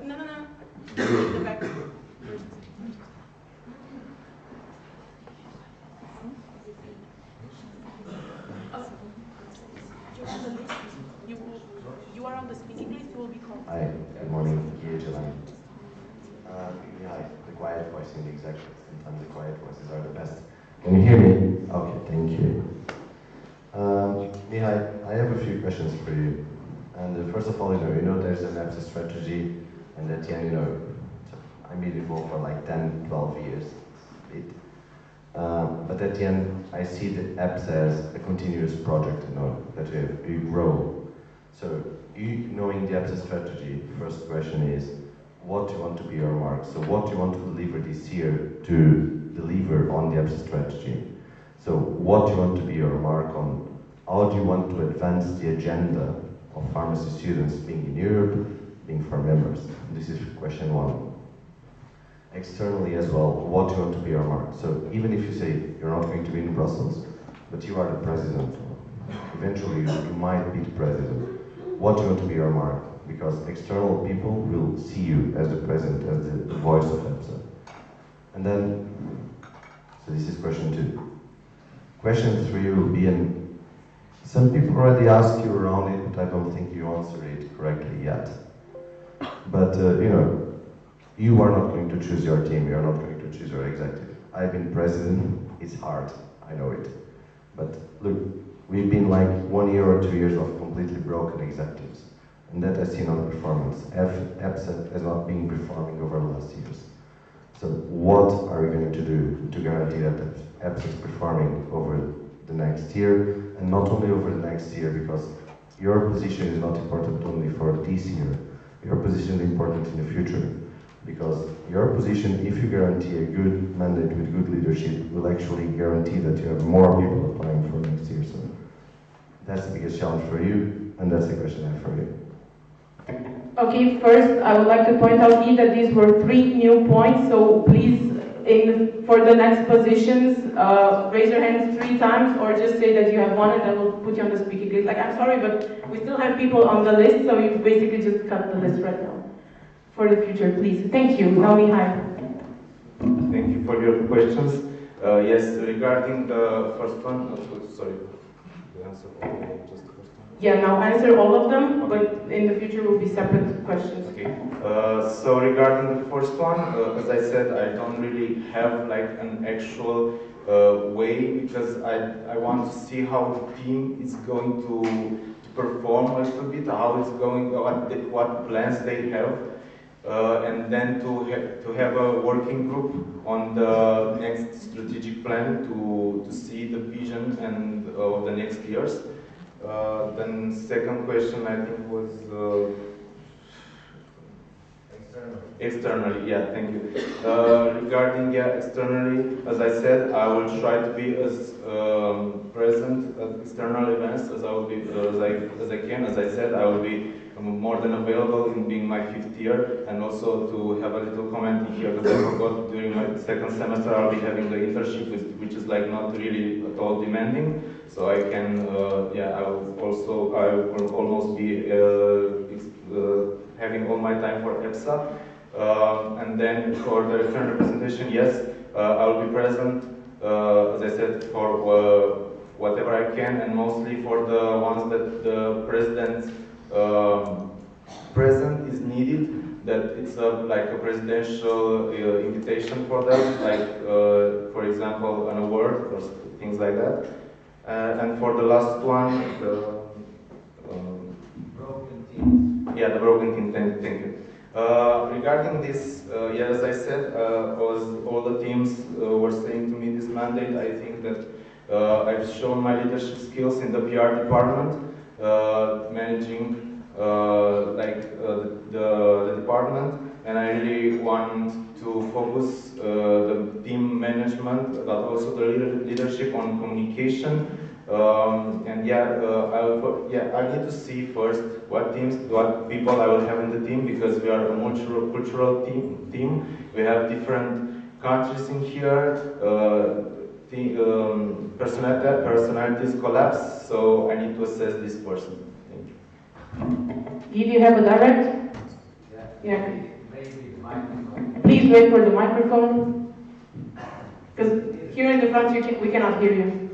No. The back. You are on the speaking list, you will be called. Hi, good morning. Yeah, the quiet voice in the executive. Sometimes the quiet voices are the best. Can you hear me? Okay, thank you. Mihai, I have a few questions for you. And first of all, you know there's an EPSA strategy, and at the end, I'm been involved for like 10, 12 years. But at the end, I see the EPSA as a continuous project, that you grow. So, knowing the EPSA strategy, first question is, what do you want to be your mark? So what do you want to deliver this year to deliver on the EPSA strategy? So what do you want to be your mark on? How do you want to advance the agenda of pharmacy students being in Europe, being for members? This is question one. Externally as well, what do you want to be your mark? So even if you say you're not going to be in Brussels, but you are the president, eventually you might be the president. What do you want to be your mark? Because external people will see you as the president, as the voice of EPSA. And then, so this is question 2. Question 3 will be, and some people already asked you around it, but I don't think you answered it correctly yet. But, you are not going to choose your team, you are not going to choose your executive. I've been president, it's hard, I know it. But look, we've been like 1 year or 2 years of completely broken executives. And that I've seen on performance. EPSA has not been performing over the last years. So what are we going to do to guarantee that EPSA is performing over the next year, and not only over the next year, because your position is not important only for this year, your position is important in the future. Because your position, if you guarantee a good mandate with good leadership, will actually guarantee that you have more people applying for next year. So that's the biggest challenge for you, and that's the question I have for you. Okay, first I would like to point out here that these were 3 new points, so please, for the next positions, raise your hands 3 times or just say that you have one and then we'll put you on the speaking list. Like, I'm sorry, but we still have people on the list, so you basically just cut the list right now. For the future, please. Thank you. Now we have. Thank you for your questions. Yes, regarding the first one, sorry, the answer just the first one. Yeah, now answer all of them, but in the future will be separate questions. Okay. So regarding the first one, as I said, I don't really have like an actual way, because I want to see how the team is going to perform a little bit, how it's going, what plans they have. And then to have a working group on the next strategic plan to see the vision and of the next years. Then second question I think was externally, yeah, thank you. Regarding externally, as I said, I will try to be as present at external events as I will be as I can. As I said, I will be more than available in being my 5th year, and also to have a little comment in here, because I forgot during my 2nd semester I'll be having the internship, which is like not really at all demanding. So I can, I will almost be having all my time for EPSA. And then for the return representation, yes, I will be present, as I said, for whatever I can, and mostly for the ones that the president present is needed, that it's like a presidential invitation for them, like for example an award or things like that. And for the last one, the broken team. Yeah, the broken team. Thank you. Regarding this, yeah, as I said, as all the teams were saying to me this mandate, I think that I've shown my leadership skills in the PR department, managing the department, and I really want to focus the team management, but also the leadership on communication. And I need to see first what people I will have in the team, because we are a multicultural team. We have different countries in here. Personalities collapse, so I need to assess this person. Thank you. If you have a direct? Yeah. Please wait for the microphone. Because here in the front we cannot hear you.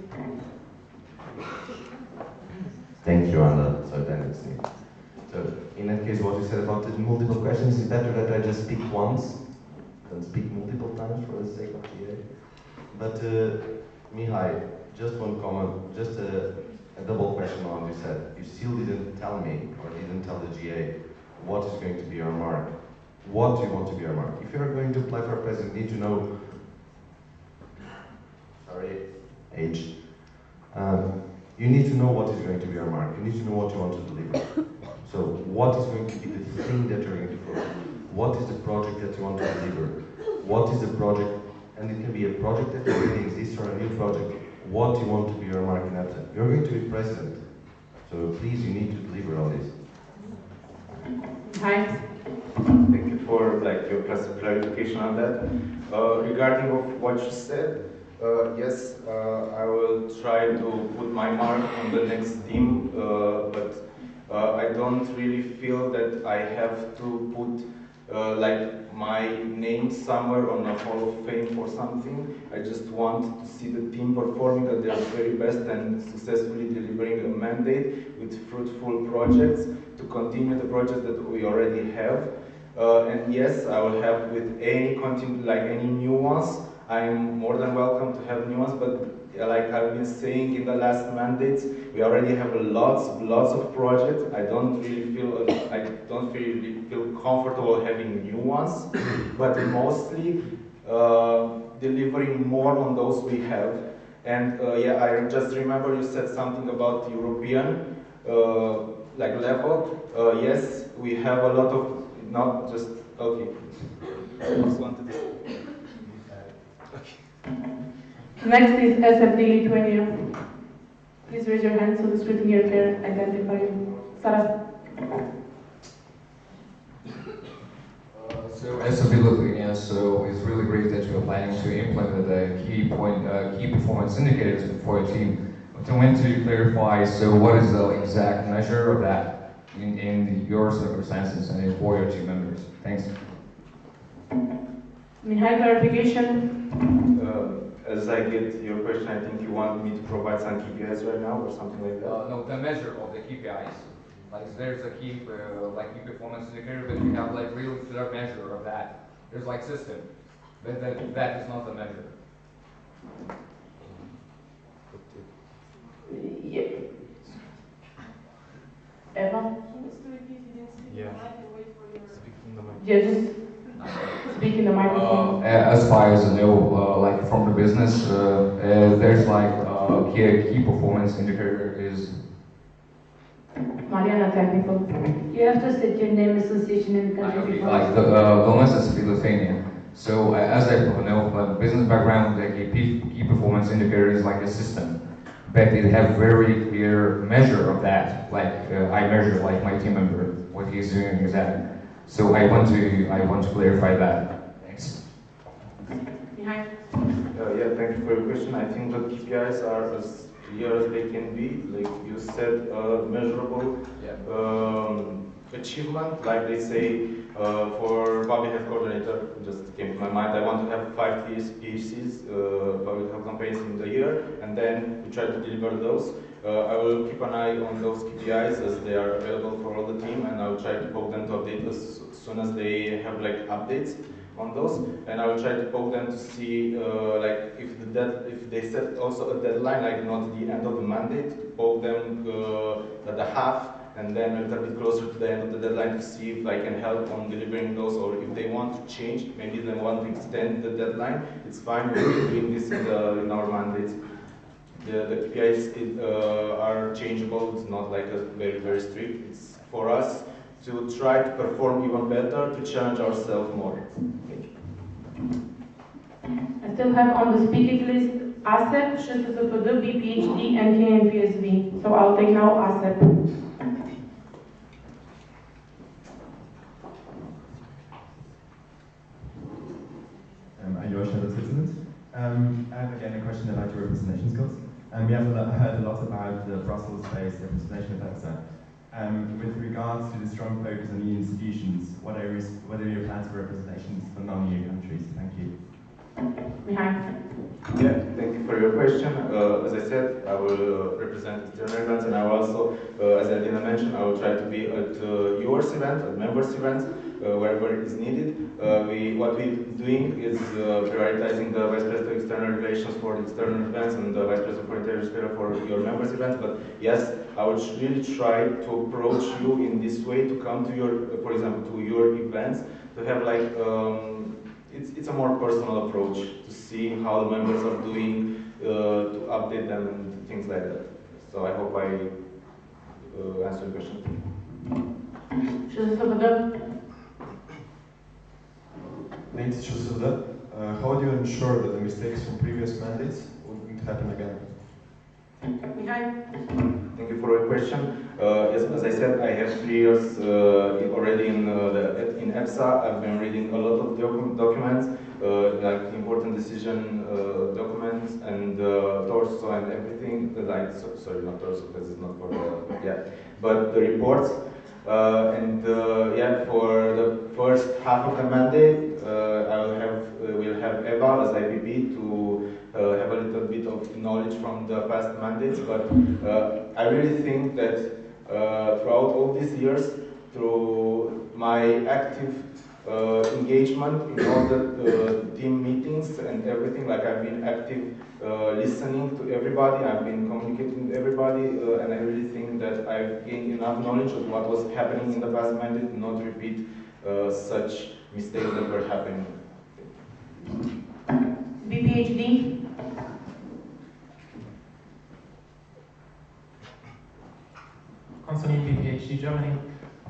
Thank you, Anna. So then it's me. So in that case, what you said about the multiple questions, is better that I just speak once than speak multiple times for the sake of GA. But Mihai, just one comment, just a double question on what you said. You still didn't tell me, or didn't tell the GA, what is going to be your mark. What do you want to be your mark? If you're going to apply for president, you need to know, age. You need to know what is going to be your mark. You need to know what you want to deliver. So what is going to be the thing that you're going to focus on? What is the project that you want to deliver? What is the project, and it can be a project that already exists or a new project. What do you want to be your mark in EPSA? You're going to be president. So please, you need to deliver on this. Hi. Thank you for your clarification on that. Regarding what you said, yes, I will try to put my mark on the next team, but I don't really feel that I have to put my name somewhere on a Hall of Fame or something. I just want to see the team performing at their very best and successfully delivering a mandate with fruitful projects to continue the projects that we already have. And yes, I will have with any new ones. I'm more than welcome to have new ones, but like I've been saying in the last mandates, we already have lots of projects. I don't really feel comfortable having new ones, but mostly delivering more on those we have. And I just remember you said something about European level. Yes, we have a lot of, not just, okay. I just wanted to. Next is SFD Lithuania. Please raise your hand so the scrutineer can identify you. Sarah. So SFD Lithuania, so it's really great that you're planning to implement the key performance indicators for your team. But I want to clarify, so what is the exact measure of that in your circumstances and for your team members? Thanks. Mihai, clarification? As I get your question, I think you want me to provide some KPIs right now or something like that? No, the measure of the KPIs. Like there's a key performance indicator, but you have really clear measure of that. There's system, but that is not the measure. Yeah. Eva? Yeah. Yeah, just speak in the microphone. As far as I know, from the business, there's key performance indicator is. Mariana, technical. You have to state your name, association, and country before. Vilnius is Lithuania. So as I know, business background, the key performance indicator is like a system, but it have very clear measure of that. I measure my team member what he's doing exactly. So I want to clarify that. Thanks. Mihai. Yeah, thank you for your question. I think the KPIs are as clear as they can be. Like you said, measurable. Yeah. achievement, like they say, for public health coordinator, just came to my mind, I want to have 5 PHCs, public health campaigns in the year, and then we try to deliver those. I will keep an eye on those KPIs as they are available for all the team, and I will try to poke them to update as soon as they have like updates on those, and I will try to poke them to see like if they set also a deadline, like not the end of the mandate, poke them at the half, and then a little bit closer to the end of the deadline to see if I can help on delivering those, or if they want to change, maybe they want to extend the deadline, it's fine, we're doing this in our mandates. The KPIs are changeable, it's not like a very, very strict, it's for us to try to perform even better, to challenge ourselves more. Thank you. I still have on the speaking list ASEP, SHSSPD, BPHD, and KNPSV. So I'll take now ASEP. Vitosha, the Switzerland. I have again a question about your representation skills. We have heard a lot about the Brussels-based representation of EPSA. With regards to the strong focus on EU institutions, what are your plans for representations for non-EU countries? Thank you. Yeah, thank you for your question. As I said, I will represent external events, and I will also, as I didn't mention, I will try to be at yours event, at members events, wherever it is needed. What we're doing is prioritizing the Vice President of External Relations for the external events and the Vice President for Interior Sphere for your members events. But yes, I would really try to approach you in this way to come to your, for example, to your events, to have like, it's a more personal approach to see how the members are doing, to update them and things like that. So I hope I answered your question. How do you ensure that the mistakes from previous mandates wouldn't happen again? Thank you for your question. Yes, as I said, I have 3 years already in EPSA. I've been reading a lot of documents, like important decision documents and torso and everything. Like sorry, not torso because it's not for the but the reports. Yeah, for the first half of the mandate, we'll have Eva as IPP to have a little bit of knowledge from the past mandates, but I really think that throughout all these years, through my active engagement in all the team meetings and everything, like I've been active listening to everybody, I've been communicating with everybody, and I really think that I've gained enough knowledge of what was happening in the past mandate to not repeat such mistakes that were happening. BPHD. Concerning BPHD Germany,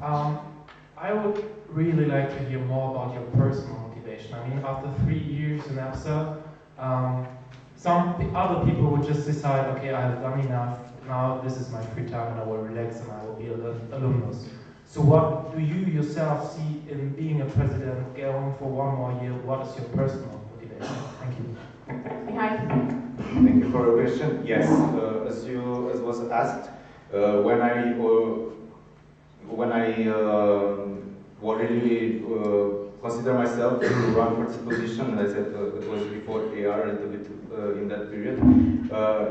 I would really like to hear more about your personal motivation. I mean, after 3 years in EPSA, some other people would just decide, okay, I have done enough, now this is my free time and I will relax and I will be an alumnus. So what do you yourself see in being a president, going for 1 more year? What is your personal motivation? Thank you. Thank you for your question. Yes, as was asked, when I really consider myself to run for this position, and I said it was before AR, a little bit in that period.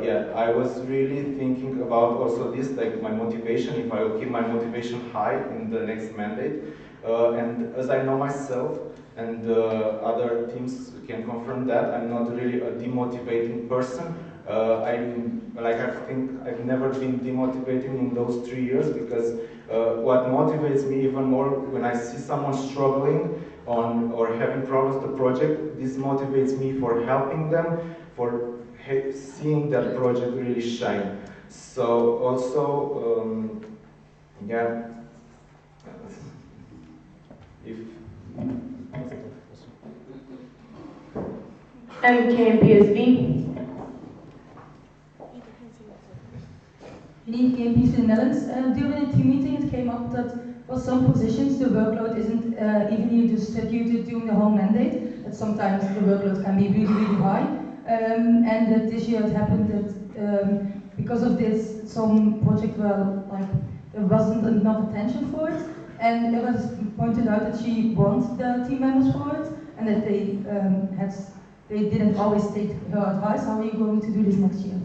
Yeah, I was really thinking about also this, like my motivation, if I will keep my motivation high in the next mandate. And as I know myself, and other teams can confirm that, I'm not really a demotivating person. I think I've never been demotivating in those 3 years, because what motivates me even more when I see someone struggling on or having problems with the project, this motivates me for helping them, for seeing that project really shine. So also, yeah, if and KNPSV. Lead KNPSV in the Netherlands. During the team meeting, it came up that for some positions the workload isn't evenly distributed during the whole mandate. That sometimes the workload can be really, really high. And that this year it happened that because of this, some projects were like there wasn't enough attention for it. And it was pointed out that she wants the team members for it, and that they didn't always take her advice. How are you going to do this next year?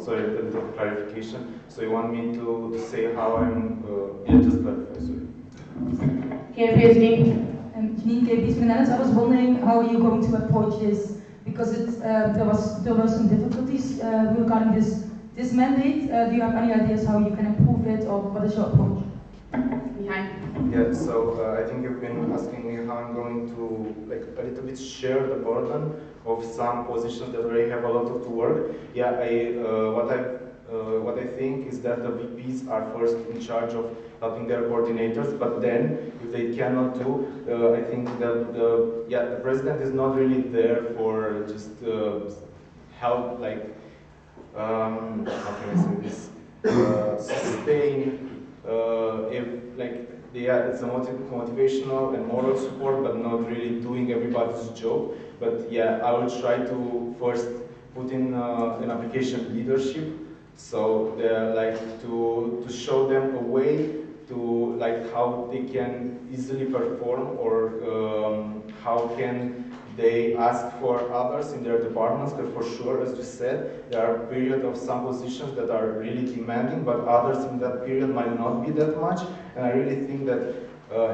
Sorry, a bit of clarification. So you want me to say how I'm, yeah, just clarify, sorry. KPSV. Janine KPSV Netherlands, I was wondering how are you going to approach this? Because there were some difficulties regarding this mandate. Do you have any ideas how you can improve it, or what is your approach? Yeah, so I think you've been asking me how I'm going to a little bit share the burden of some positions that already have a lot of work. Yeah, what I think is that the VPs are first in charge of helping their coordinators, but then if they cannot do, I think that the president is not really there for just help, how can I say this, sustain, it's a motivational and moral support, but not really doing everybody's job. But yeah, I will try to first put in an application leadership, so to show them a way to how they can easily perform, or how can they ask for others in their departments, because for sure, as you said, there are periods of some positions that are really demanding, but others in that period might not be that much. And I really think that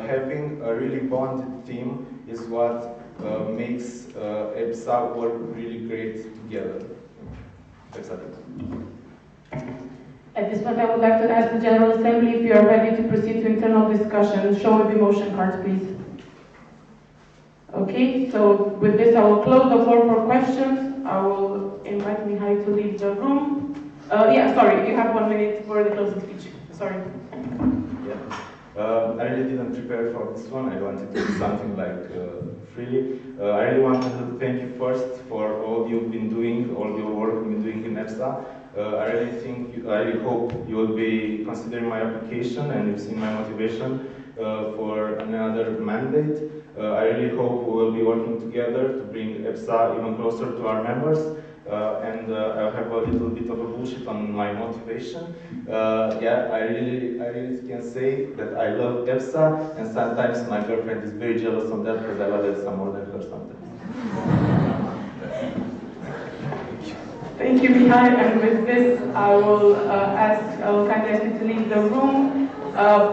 having a really bonded team is what makes EPSA work really great together. At this point, I would like to ask the General Assembly if you are ready to proceed to internal discussion. Show me the motion cards, please. Okay, so with this I will close the floor for questions. I will invite Mihai to leave the room. Sorry, you have 1 minute for the closing speech. Sorry. Yeah, I really didn't prepare for this one. I wanted to do something freely. I really wanted to thank you first for all you've been doing, all your work you've been doing in EPSA. I really hope you will be considering my application, and you've seen my motivation for another mandate. I really hope we will be working together to bring EPSA even closer to our members. And I'll have a little bit of a bullshit on my motivation. I really can say that I love EPSA, and sometimes my girlfriend is very jealous of that because I love EPSA more than her sometimes. Thank you, Mihai. And with this, I will kindly ask you to leave the room.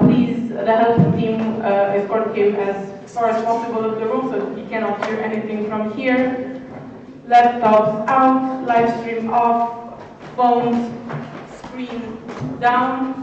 Please, the help team escort him as far as possible of the room so he cannot hear anything from here. Laptops out, live stream off, phones, screen down.